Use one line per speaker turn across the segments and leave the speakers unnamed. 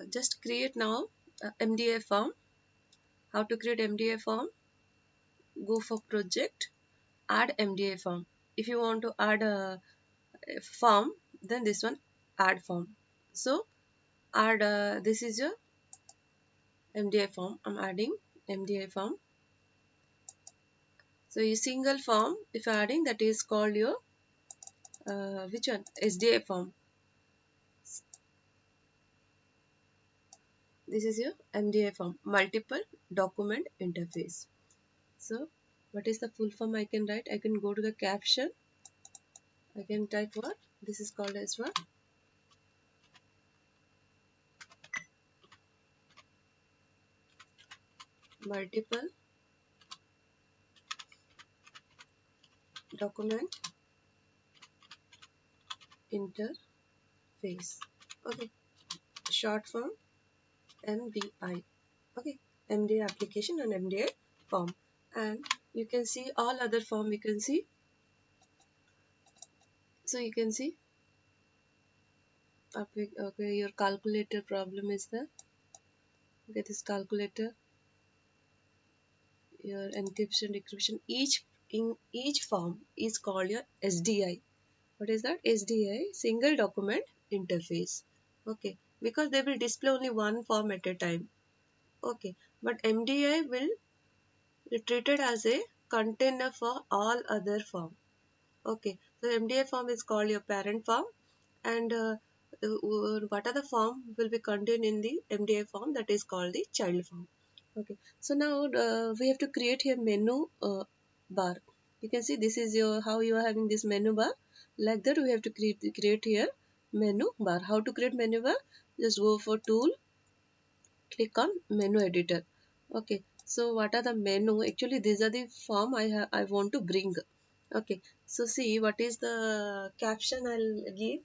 just create now MDI form. How to create MDI form? Go for project, add MDI form. If you want to add a form, then this one, add form. So add this is your MDI form. I'm adding MDI form. So a single form, if you're adding, that is called your which one? SDI form. This is your MDI form, multiple document interface. So what is the full form I can write? I can go to the caption. I can type what? This is called as what? Multiple document interface. Okay. Short form MDI. Okay. MDI application and MDI form. And you can see all other form you can see. So you can see, okay, your calculator problem is there. Okay, this calculator, your encryption, decryption, each form is called your SDI. What is that? SDI, single document interface. Okay, because they will display only one form at a time. Okay, but MDI will be treated as a container for all other form. Okay, so MDI form is called your parent form, and what other form will be contained in the MDI form, that is called the child form. Okay, so now we have to create here menu bar. You can see this is your how you are having this menu bar. Like that, we have to create here menu bar. How to create menu bar? Just go for tool, click on menu editor. Okay, so what are the menu? Actually, these are the form I want to bring. Okay, so see what is the caption I'll give.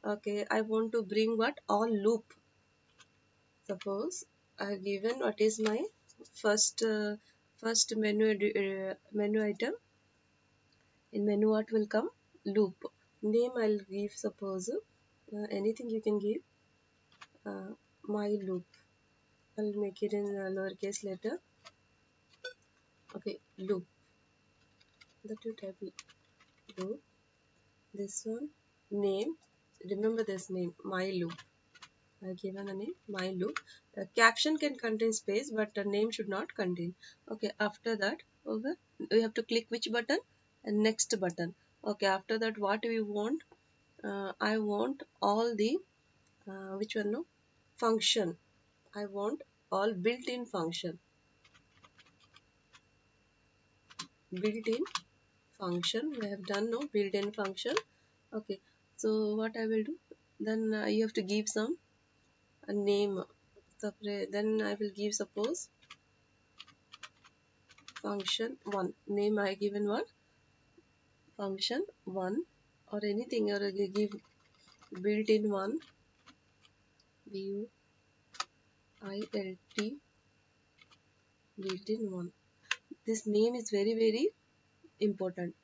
Okay, I want to bring what? All loop. Suppose I have given what is my first menu item. In menu what will come? Loop. Name I'll give, suppose anything you can give. My loop. I'll make it in lowercase letter. Okay, loop. That you type loop. This one, name. Remember this name, my loop. I given a name, my loop. The caption can contain space, but the name should not contain. Okay, after that, over we have to click which button? And next button. Okay, after that, what we want? I want all the which one? No, function. I want all built-in function. Built-in function. We have done no built-in function. Okay, so what I will do? Then you have to give some a name. Then I will give, suppose, function 1. Name I given what? Function 1, or anything, or I give built-in 1, BUILT, built-in 1. This name is very important.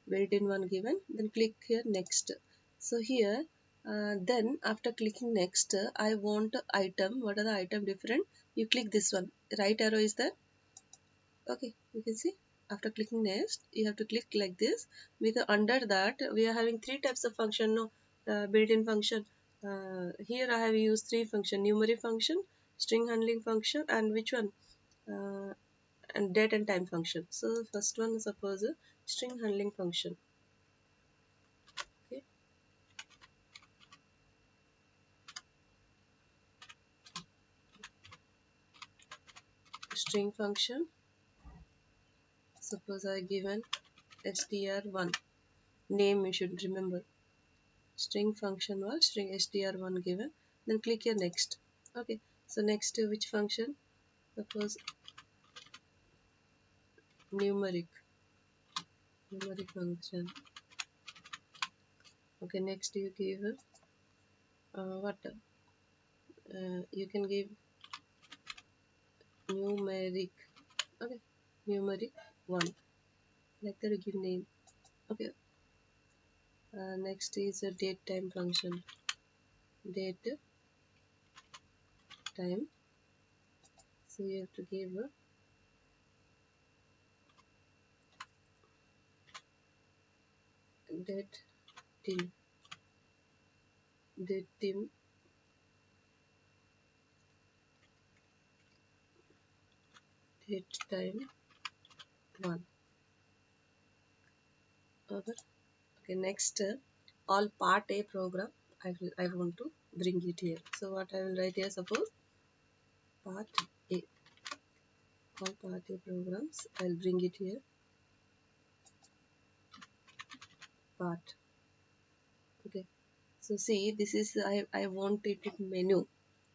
Built-in 1 given. Then click here next. So here, then after clicking next, I want item. What are the item different? You click this one. Right arrow is there. Okay, you can see after clicking next you have to click like this, because under that we are having three types of function. No, built-in function. Here I have used three function: numeric function, string handling function, and which one? uh, and date and time function. So first one, suppose string handling function. Okay, string function, suppose I given str1. Name you should remember. String function was string str1 given. Then click here next. Okay, so next which function? Suppose numeric function. Okay, next you give what? You can give numeric. Okay, numeric 1. Like that you give name. Okay, next is a date time function. Date time. So you have to give date till date till date time 1. Over. Okay, next all part A program I want to bring it here. So what I will write here, suppose part A, all part A programs I'll bring it here, part. Okay, so see, this is I want it in menu,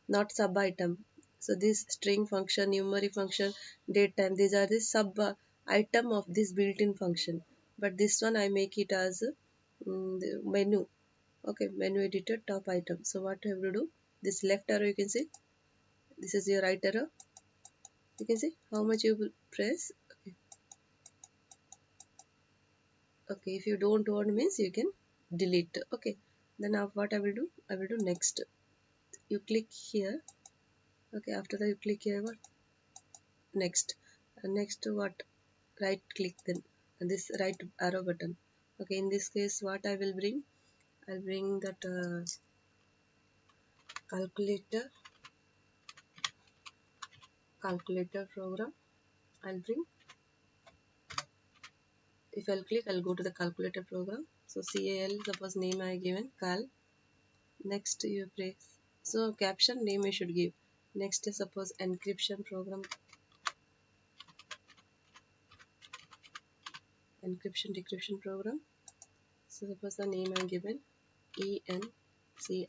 not sub item. So this string function, numeric function, date time, these are the sub item of this built-in function. But this one I make it as the menu. Okay, menu editor top item. So what I have to do? This left arrow you can see. This is your right arrow. You can see how much you will press. Okay, okay. If you don't want means you can delete. Okay. Then now what I will do? I will do next. You click here. Okay. After that you click here. What? Next. Next what? Right click then. And this right arrow button. Okay. In this case, what I will bring? I'll bring that calculator program. I'll bring. If I'll click, I'll go to the calculator program. So cal, suppose name I given cal. Next you press. So caption name you should give. Next is suppose encryption program, encryption decryption program. So suppose the name I given encry,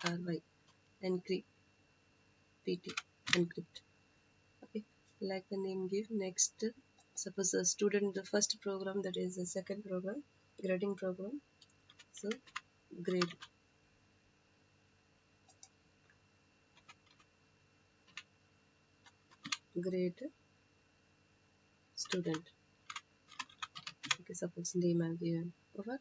encrypt, pt, encrypt. Okay, like the name give. Next, suppose the student, the first program, that is the second program, grading program. So grade, grade student. Okay, suppose name I given. Over.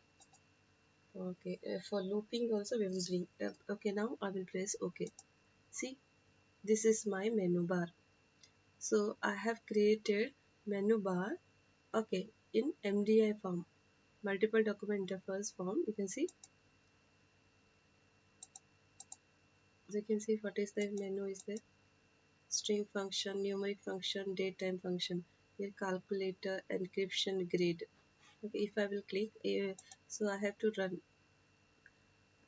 Okay, for looping also we will bring. Okay, now I will press OK. See, this is my menu bar. So I have created menu bar. Okay, in MDI form, multiple document interface form. You can see. So you can see what is the menu is there. String function, numeric function, datetime function. Here calculator, encryption, grade. Okay, if I will click, so I have to run.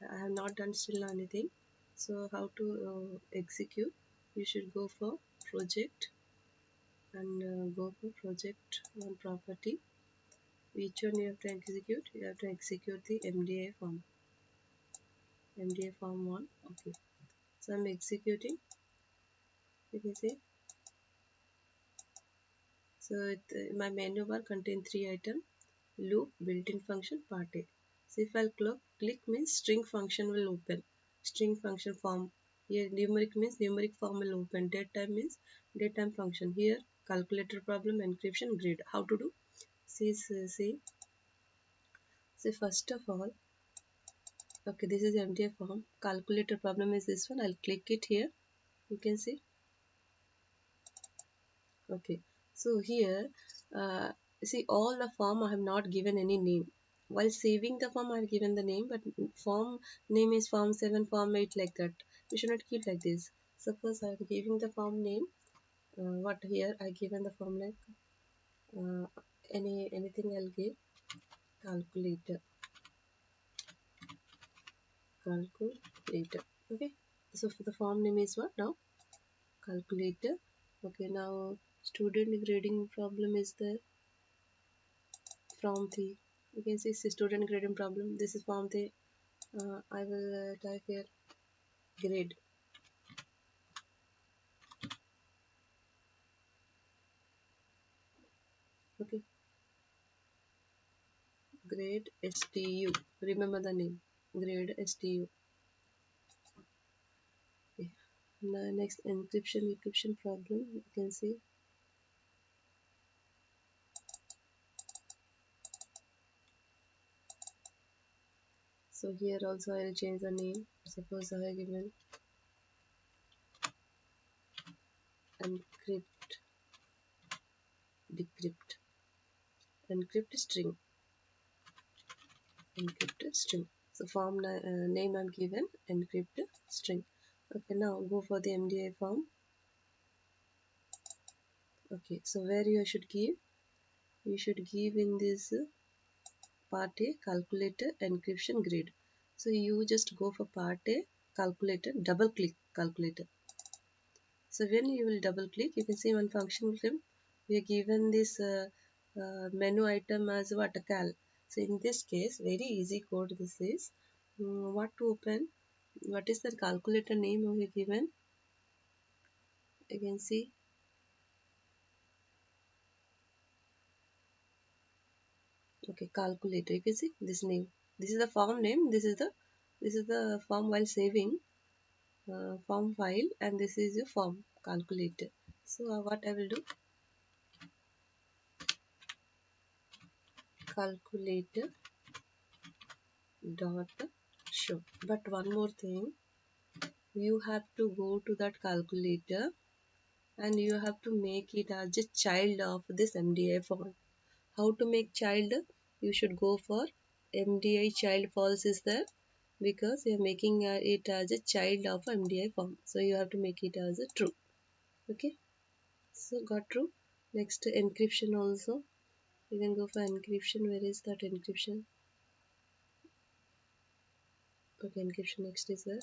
I have not done still anything. So how to execute? You should go for project and go for project one property. Which one you have to execute? You have to execute the MDI form. MDI form 1. Okay. So I'm executing. You can see. So my menu bar contains 3 items. Loop, built-in function, part A. So if I'll click means string function will open. String function form. Here numeric means numeric form will open. Datetime means datetime function. Here calculator problem, encryption, grid. How to do? See, first of all, okay, this is MDI form. Calculator problem is this one. I'll click it here. You can see. Okay. So here, see all the form I have not given any name. While saving the form, I have given the name, but form name is form 7, form 8 like that. We should not keep like this. Suppose I am giving the form name. What here I given the form like uh, anything I'll give calculator, calculator. Okay. So for the form name is what now? Calculator. Okay. Now student grading problem is there. From the, you can see student grading problem. This is from the I will type here grade. Okay, grade stu, remember the name, grade stu. Okay. Now next encryption problem, you can see. So here also I will change the name. Suppose I have given encrypt, decrypt, encrypt string, encrypt string. So form name I'm given encrypt string. Okay, now go for the MDI form. Okay, so where you should give? You should give in this part A calculator encryption grid. So you just go for part A calculator, double click calculator. So when you will double click, you can see one function will come. We are given this menu item as what a cal. So in this case, very easy code this is. What to open? What is the calculator name we are given? You can see. Okay, calculator. You can see this name. This is the form name. This is the form while saving form file, and this is your form calculator. So what I will do? Calculator dot show. But one more thing, you have to go to that calculator and you have to make it as a child of this MDI form. How to make child? You should go for MDI child false is there, because you are making it as a child of MDI form. So you have to make it as a true. Okay, so got true. Next encryption also. You can go for encryption. Where is that encryption? Okay, encryption next is there.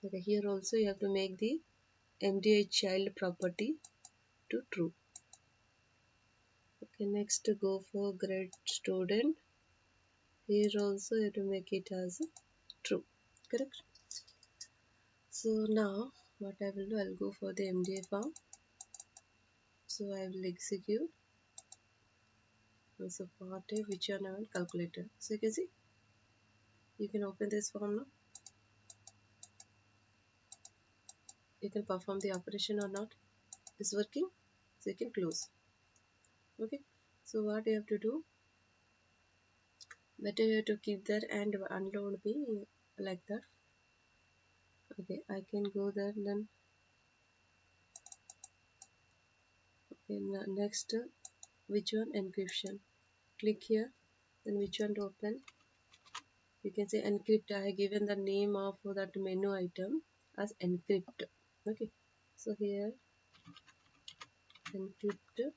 Okay, here also you have to make the MDI child property to true. Okay, next to go for grade student. Here also you have to make it as true. Correct. So now what I will do, I'll go for the MDI form. So I will execute. So part A, which are now calculator. So you can see, you can open this form now. You can perform the operation or not. It's working. So you can close. Okay. So what you have to do? Better you have to keep there and unload me like that. Okay, I can go there then. Okay, next which one? Encryption. Click here, then which one to open? You can say encrypt. I have given the name of that menu item as encrypt. Okay, so here encrypt.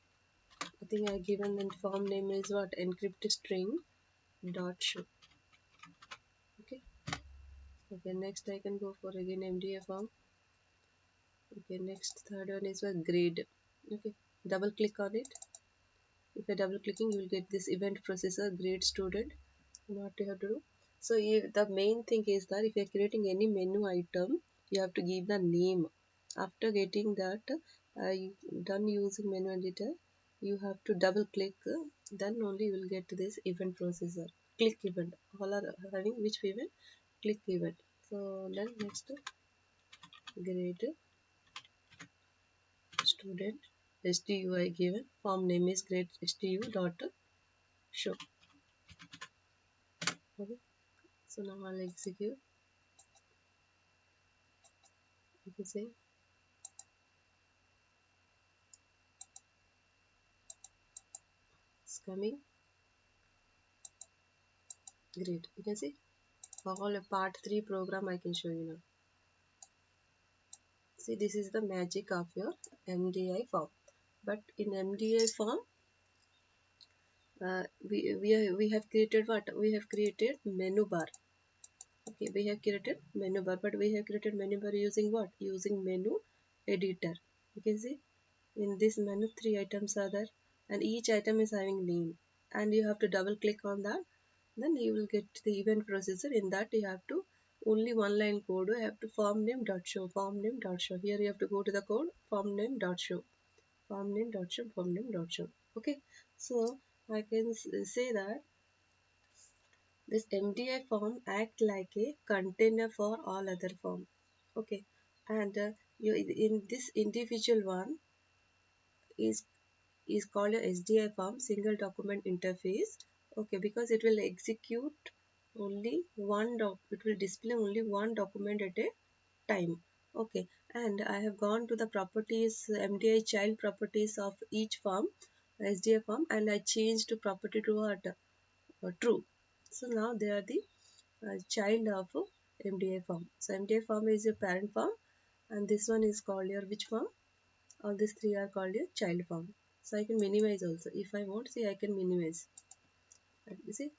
I think I have given the form name is what? Encrypt string dot show. Okay. Okay, next I can go for again MDA form. Okay, next third one is a grade. Okay, double click on it. If you're double clicking, you will get this event processor grade student. What you have to do? So the main thing is that if you're creating any menu item, you have to give the name. After getting that done using menu editor, you have to double click. Then only you will get this event processor. Click event. All are having which event? Click event. So then next grade student STUI given. Form name is grade STU dot show. Okay. So now I'll execute. You can say it's coming. Great. You can see all a part 3 program I can show you now. See, this is the magic of your MDI form. But in MDI form, we have created what? We have created menu bar. Okay, we have created menu bar, but we have created menu bar using what? Using menu editor. You can see in this menu 3 items are there, and each item is having name, and you have to double click on that. Then you will get the event processor. In that you have to only one line code. You have to form name dot show, form name dot show. Here you have to go to the code form name dot show, form name dot show, form name dot show. Okay, so I can say that this MDI form act like a container for all other form. Okay, and you in this individual one is called a SDI form, single document interface. Okay, because it will execute only one it will display only one document at a time. Okay, and I have gone to the properties, MDI child properties of each form, SDA form, and I changed to property to what? True. So now they are the child of MDI form. So MDI form is your parent form, and this one is called your which form? All these three are called your child form. So I can minimize also. If I want, see, I can minimize. You see?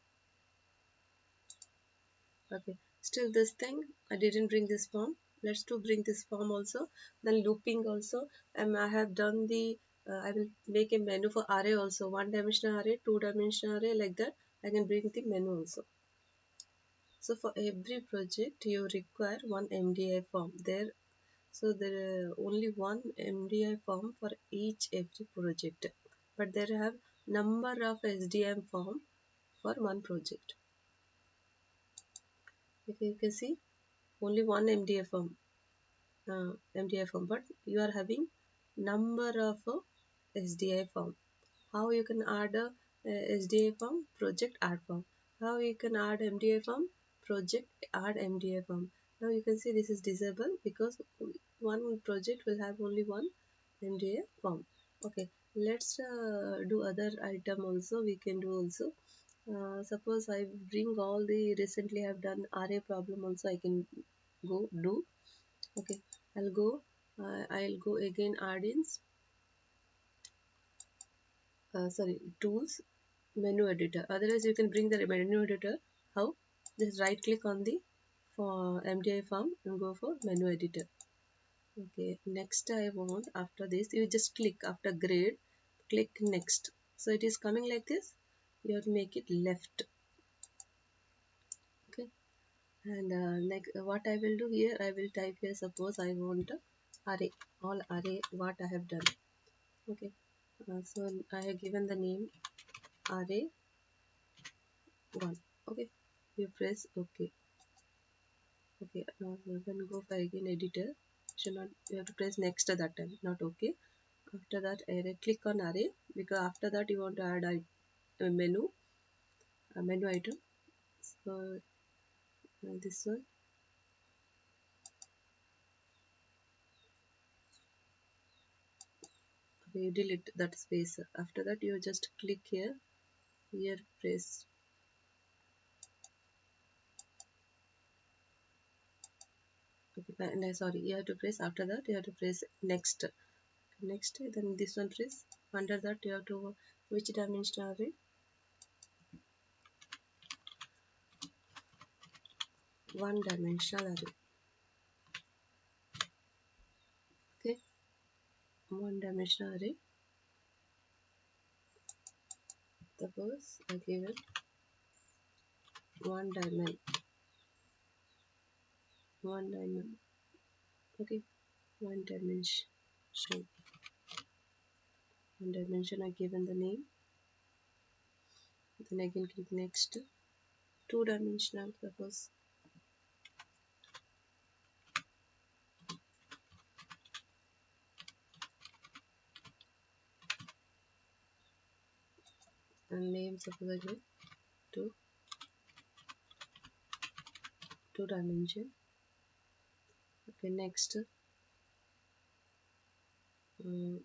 Okay. Still this thing, I didn't bring this form. Let's to bring this form also. Then looping also. I have done the, I will make a menu for array also. One dimensional array, two dimensional array, like that. I can bring the menu also. So for every project, you require one MDI form. So there are only one MDI form for each every project. But there have number of SDM form for one project. Okay, you can see only one MDI form, but you are having number of SDI form. How you can add a SDI form? Project add form. How you can add MDI form? Project add MDI form. Now you can see this is disabled because one project will have only one MDI form. Okay, let's do other item also. We can do also. Suppose I bring all the recently I have done array problem also. I can go do. Okay, I'll go again add-ins, sorry, tools, menu editor. Otherwise you can bring the menu editor. How? Just right click on the for MDI form and go for menu editor. Okay, next I want, after this you just click after grade, click next. So it is coming like this. You have to make it left. Okay, and next what I will do here, I will type here, suppose I want array, all array what I have done. Okay, so I have given the name array 1. Okay, you press OK. Okay, then go for again editor. Should not, you have to press next at that time, not OK. After that array, click on array, because after that you want to add a menu item. So this one, okay, you delete that space. After that you just click here, press. Okay, and sorry, you have to press, after that you have to press next. Then this one press. Under that you have to, which dimension array? One dimensional array. Okay, one dimensional array. Suppose I give it one dimension. Okay, one dimension. One dimension I given the name. Then I can click next. Two dimensional, suppose. And name, suppose I give two dimension. Okay, next. Um,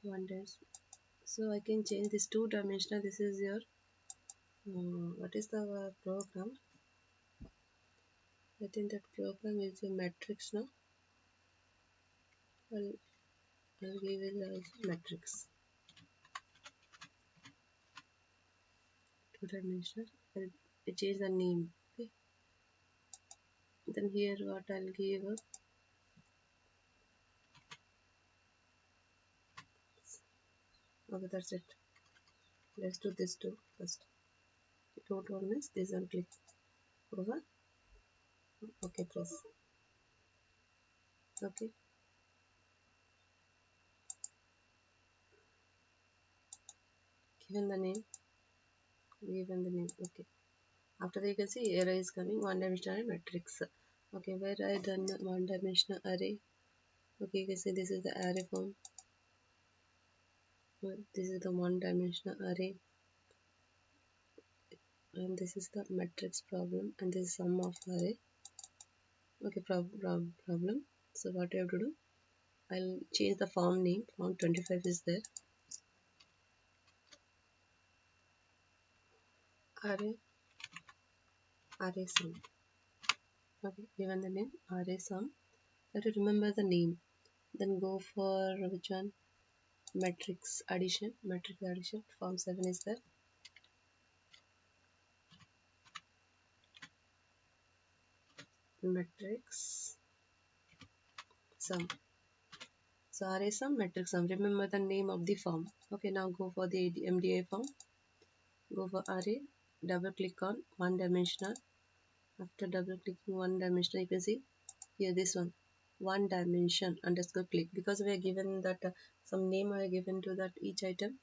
one dash. So I can change this two dimensional. This is your what is the program? I think that program is a matrix now. I'll give it as matrix. Two dimensional. I'll change the name. Okay. Then here what I'll give. Okay, that's it. Let's do this too first. Don't want means this one, click over. Okay, press. Okay, given the name. Okay, after that you can see array is coming, one dimensional matrix. Okay, where I done one dimensional array. Okay, you can see this is the array form. This is the one dimensional array. and this is the matrix problem, and this is sum of array. Okay, problem. So what I have to do, I'll change the form name. Form 25 is there. Array sum. Okay, given the name array sum. Have to remember the name. Then go for which one? Matrix addition. Matrix addition. Form 7 is there. Matrix sum. So array sum, matrix sum. Remember the name of the form. Okay, now go for the MDI form. Go for array. Double click on one dimensional. After double clicking one dimensional, you can see here this one dimension underscore click, because we are given that some name I given to that each item.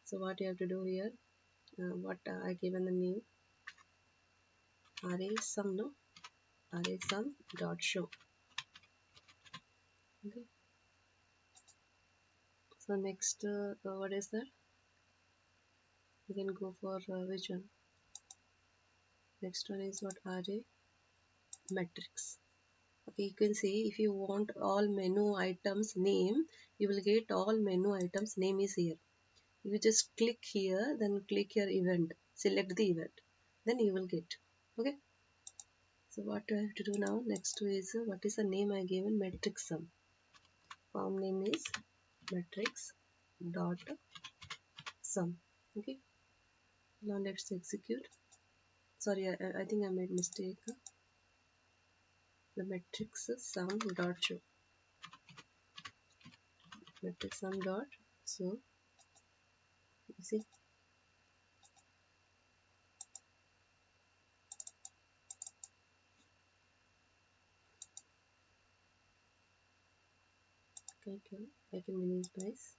So what you have to do here, what I given the name array sum, no, array sum dot show. Okay, so next what is that, you can go for which one, next one is what, array matrix. Okay, you can see if you want all menu items name, you will get all menu items name is here. You just click here, then click your event, select the event, then you will get. Okay, so what do I have to do now? Next is what is the name I given, matrix sum. Form name is matrix dot sum. Okay, now let's execute. Sorry, I think I made mistake. The matrix sum dot show. Matrix sum dot, so you see, I can minimize.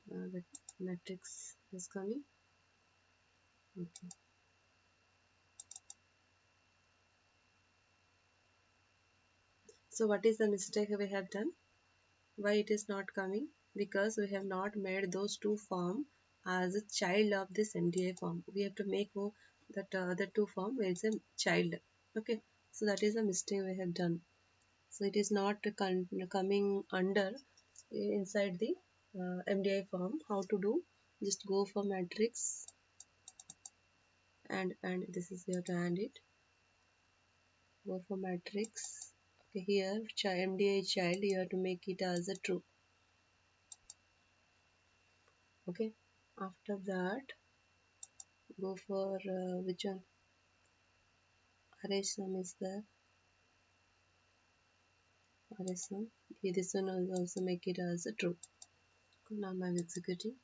The matrix is coming. Okay. So what is the mistake we have done? Why it is not coming? Because we have not made those two form as a child of this MDI form. We have to make that other two form as a child. Okay, so that is a mistake we have done. So it is not coming under inside the MDI form. How to do? Just go for matrix and this is, you have to add it. Go for matrix. Okay, here MDI child, you have to make it as a true. Okay, after that go for which one, array sum is there. Array sum, okay, this one will also make it as a true. Now I'm executing.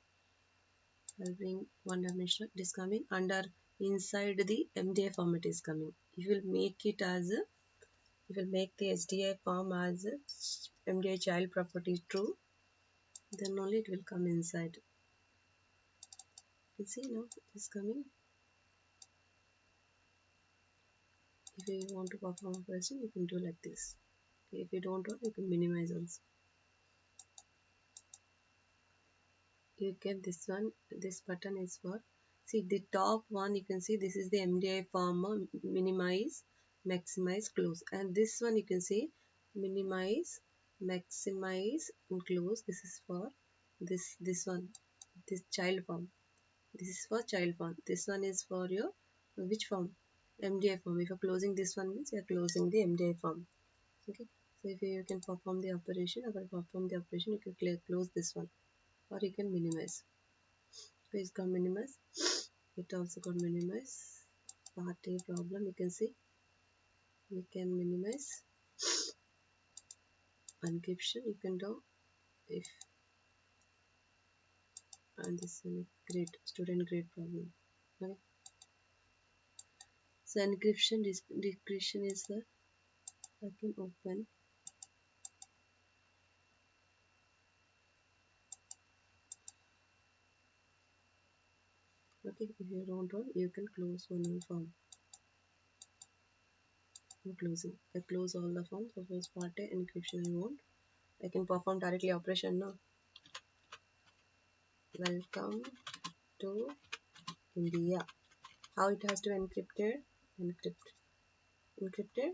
I'll bring one dimension. It is coming under inside the MDI form. It is coming. You will make it as a, you will make the SDI form as a MDI child property true, then only it will come inside. You see, now it is coming. If you want to perform operation, you can do like this. Okay, if you don't want, you can minimize also. You get this one. This button is for, see the top one, you can see this is the MDI form, minimize, maximize, close, and this one you can see minimize, maximize and close. This is for this one, this child form. This is for child form. This one is for your which form, MDI form. If you're closing this one, means you're closing the MDI form. Okay, so if you can perform the operation, you can close this one, or you can minimize. Space got minimize. It also got minimize. Part A problem, you can see we can minimize. Encryption you can do if, and this is a great student grade problem. Okay, so encryption decryption is the, I can open. Okay, if you don't want, you can close one form. I'm closing. I close all the forms. Suppose part A encryption I want, I can perform directly operation now. Welcome to India. How it has to encrypted, encrypt, encrypted,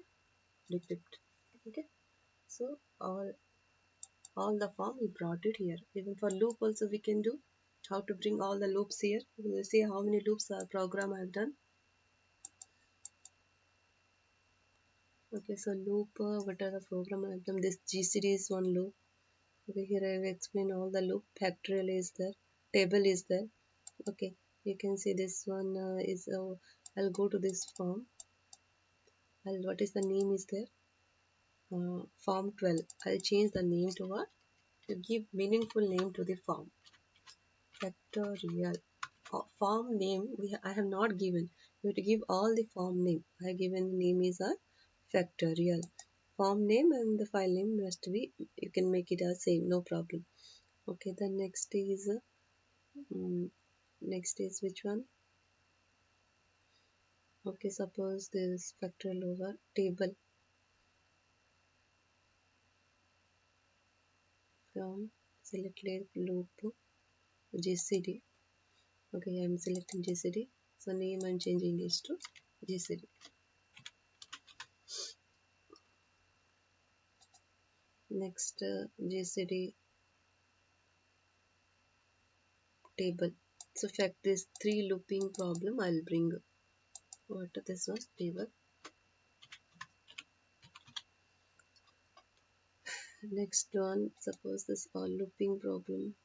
decrypt. Okay, so all the form we brought it here. Even for loop also we can do. How to bring all the loops here. We will see how many loops our program I have done. Okay, so loop, what are the program I have done? This GCD is one loop. Okay, here I have explained all the loop. Factorial is there, table is there. Okay, you can see this one is I'll go to this form. What is the name is there? Form 12. I'll change the name to what? To give meaningful name to the form. Factorial. Form name I have not given. You have to give all the form name. I have given the name is a factorial. Form name and the file name must be, you can make it as same, no problem. Okay, the um, next is which one? Okay, suppose this factorial over table from selected loop GCD. Okay, I am selecting GCD. So name I'm changing this to GCD. Next GCD table. So fact this three looping problem I'll bring. What this was table. Next one, suppose this all looping problem.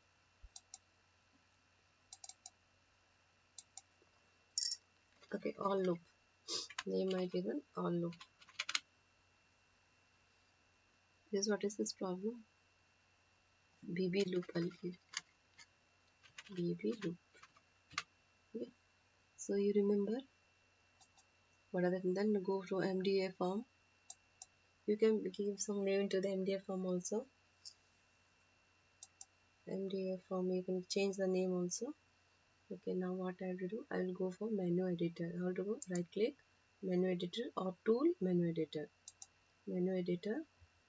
Okay, all loop. Name I given all loop. This what is this problem? BB loop I'll give. BB loop. Okay. So you remember what other than then go to MDI form. You can give some name to the MDI form also. MDI form you can change the name also. Okay, now what I have to do? I will go for menu editor. How to go? Right click, menu editor or tool menu editor. Menu editor.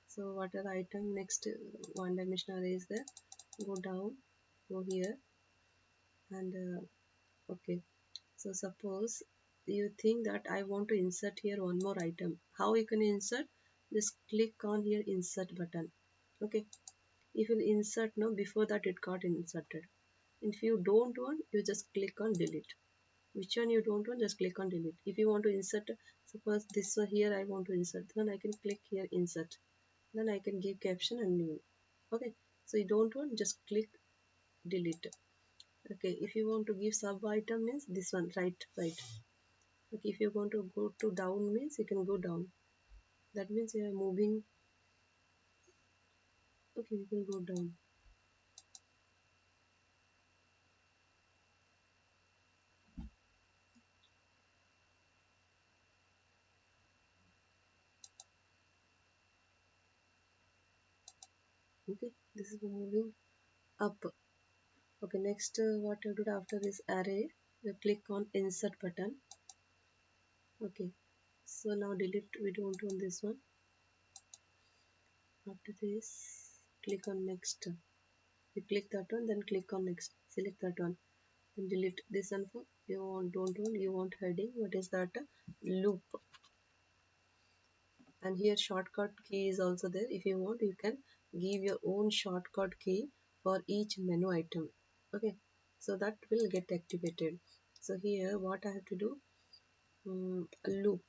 So what are the item? Next one dimensional array is there. Go down, go here, and okay. So suppose you think that I want to insert here one more item. How you can insert? Just click on here insert button. Okay. If you insert now, before that it got inserted. If you don't want, you just click on delete. Which one you don't want, just click on delete. If you want to insert, suppose this one here I want to insert, then I can click here insert. Then I can give caption and name. Okay, so you don't want, just click delete. Okay, if you want to give sub item means this one, right. Okay, if you want to go to down means you can go down. That means you are moving. Okay, you can go down. Okay, this is moving up. Okay, next what I do after this array, you click on insert button. Okay, so now delete, we don't want this one. After this, click on next. You click that one, then click on next. Select that one, then delete this one. For you want, don't want, you want heading. What is that? Loop. And here shortcut key is also there. If you want, you can give your own shortcut key for each menu item. Okay, so that will get activated. So here what I have to do, loop.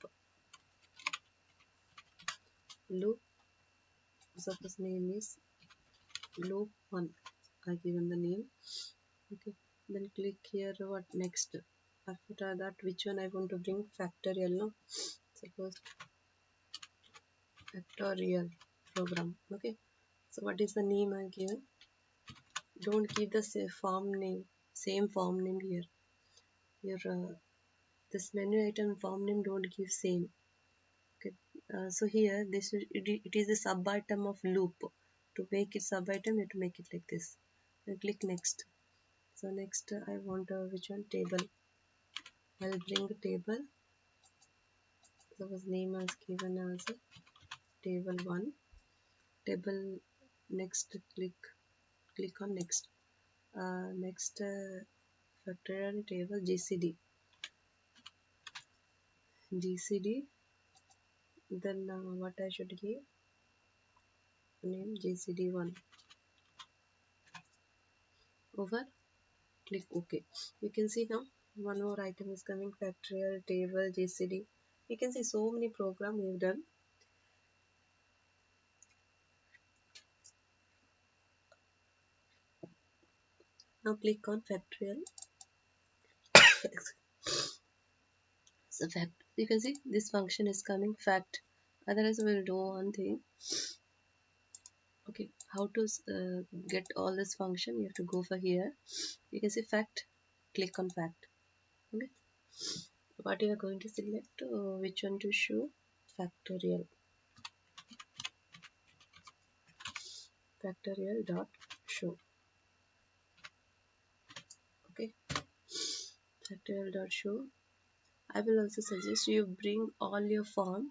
Suppose name is loop 1. I given the name. Okay, then click here, what next? After that, which one I want to bring? Factorial, no? Suppose factorial program. Okay, so what is the name I given? Don't give the same form name here. Your this menu item form name don't give same. Okay, so here it is a sub item of loop. To make it sub item, you have to make it like this. Then click next. So next I want which one? Table. I'll bring a table. Suppose name is given as table 1. Table next, click on next. Next factorial table GCD, then what I should give, name GCD1, over, click OK. You can see now one more item is coming, factorial table GCD. You can see so many programs we've done. Now click on factorial. So fact, you can see this function is coming fact. Otherwise we'll do one thing. Okay, how to get all this function? You have to go for here. You can see fact, click on fact. Okay, what you are going to select, which one to show, factorial dot show. Okay, factorial dot show. I will also suggest you bring all your form.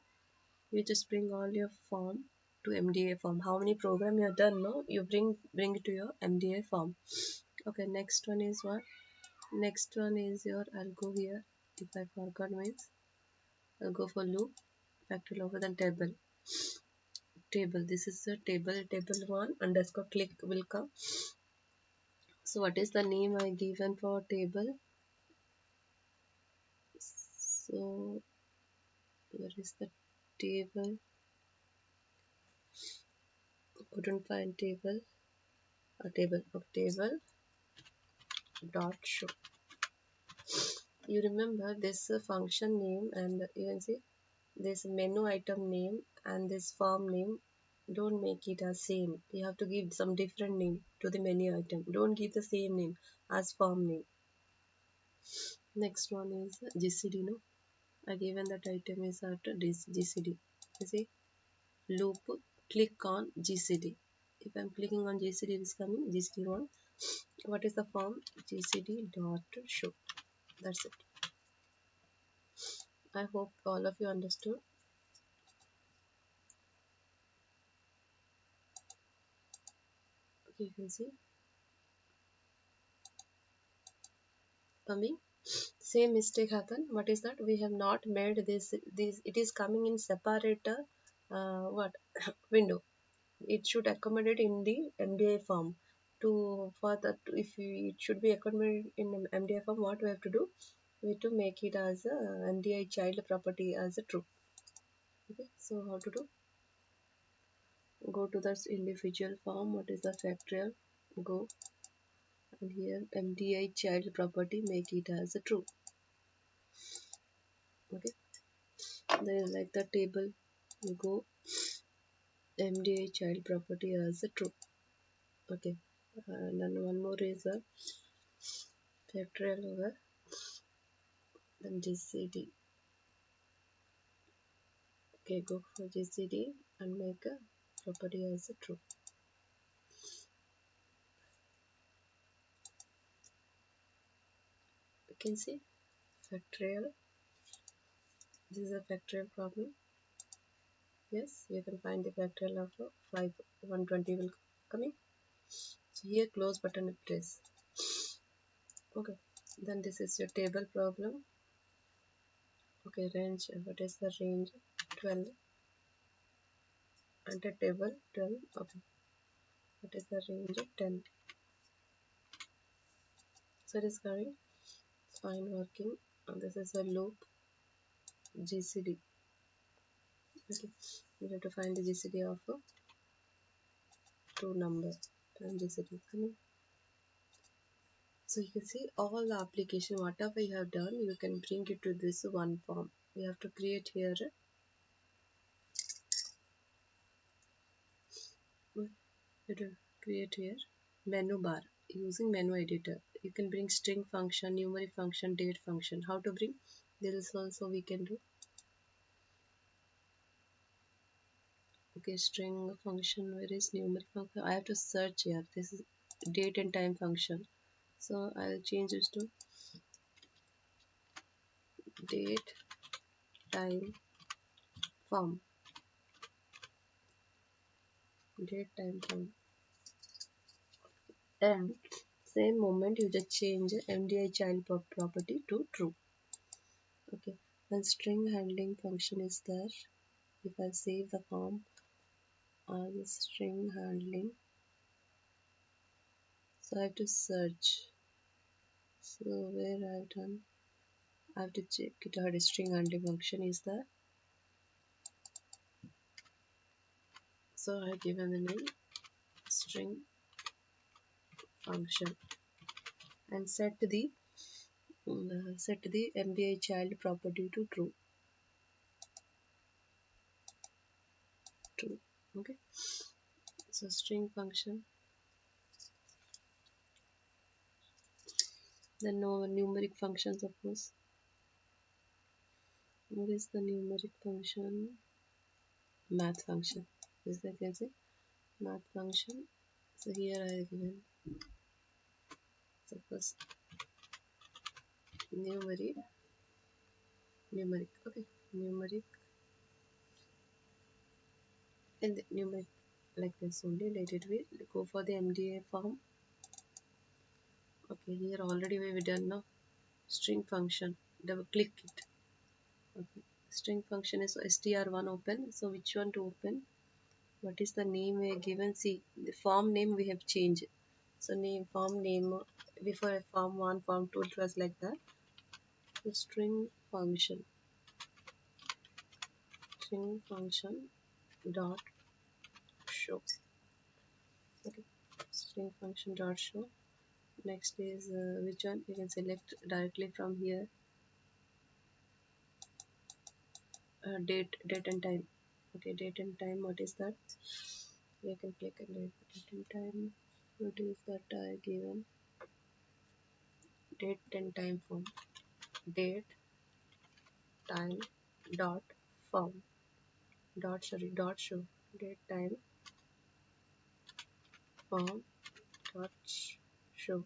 You just bring all your form to MDI form. How many program you have done? No, you bring it to your MDI form. Okay, next one is what? Next one is your, I'll go here. If I forgot means I'll go for loop, factorial over the table. This is the table1 underscore click will come. So what is the name I given for table? So where is the table? Couldn't find table. A table of table dot show. You remember this function name, and you can see this menu item name and this form name. Don't make it as same. You have to give some different name to the menu item. Don't give the same name as form name. Next one is GCD. No, I given that item is at GCD. You see, loop, click on GCD. If I'm clicking on GCD, it is coming GCD1. What is the form? GCD dot show. That's it. I hope all of you understood. Okay, you can see coming. Same mistake happened. What is that? We have not made this. It is coming in separate what window. It should accommodate in the MDI form. For that, if it should be accommodated in MDI form, what we have to do? We have to make it as a MDI child property as a true. Okay, so how to do? Go to this individual form. What is the factorial? Go, and here MDI child property, make it as a true. Okay, there is like the table. You go MDI child property as a true. Okay, and then one more is a factorial over then GCD. Okay, go for GCD and make a property as a true. You can see factorial. This is a factorial problem. Yes, you can find the factorial of 120 will coming. So here close button press. Okay, then this is your table problem. Okay, range, what is the range? 12 and a table 12. Okay, what is the range? 10. So it is coming fine working. And this is a loop GCD. Okay, we have to find the GCD of two number and GCD coming. So you can see all the application, whatever you have done, you can bring it to this one form. You have to create here. You have to create here menu bar using menu editor. You can bring string function, numeric function, date function. How to bring? This is also we can do. Okay, string function, where is numeric function? I have to search here. This is date and time function. So I'll change this to date time form. Date time form. And same moment you just change MDI child property to true. Okay, when string handling function is there, if I save the form as string handling, so I have to search. So where I've done, I have to check it out. String handling function is there. So I have given the name string function and set the MDI child property to true. True. Okay. So string function. Then no numeric function, suppose. What is the numeric function? Math function. Is that can say math function. So here I have given suppose numeric. Okay, numeric and numeric like this only. Let it be. Go for the MDA form. Okay, here already we've done now. String function. Double click it. Okay. String function is str1 open. So which one to open? What is the name we are given? See, the form name we have changed. So name form name before form 1, form 2 it was like that. The string function dot show. Okay, string function dot show. Next is which one you can select directly from here. Date and time. Okay, date and time. What is that? You can click on date and time. What is that given? Date and time form. Date time dot form dot show. Date time form dot show.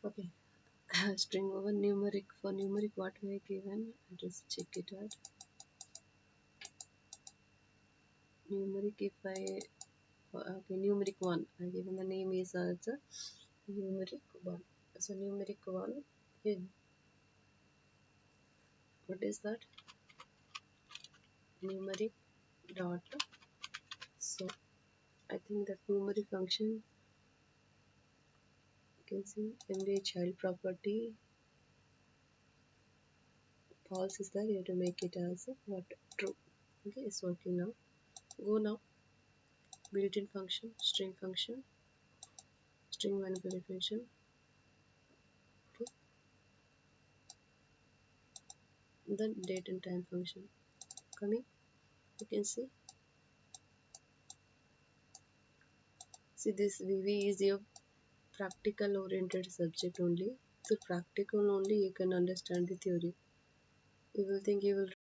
Okay. String over numeric. For numeric what we are given, just check it out. Numeric, if I okay, numeric 1, I given the name is also numeric 1. So numeric 1 is, what is that? Numeric dot. So I think that numeric function, you can see MDA child property false is there. You have to make it as what, true. Okay, it's working now. Go now. Built-in function, string function, string manipulation. Okay. Then date and time function coming. You can see this VV is your practical oriented subject only. So practical only you can understand the theory. You will think you will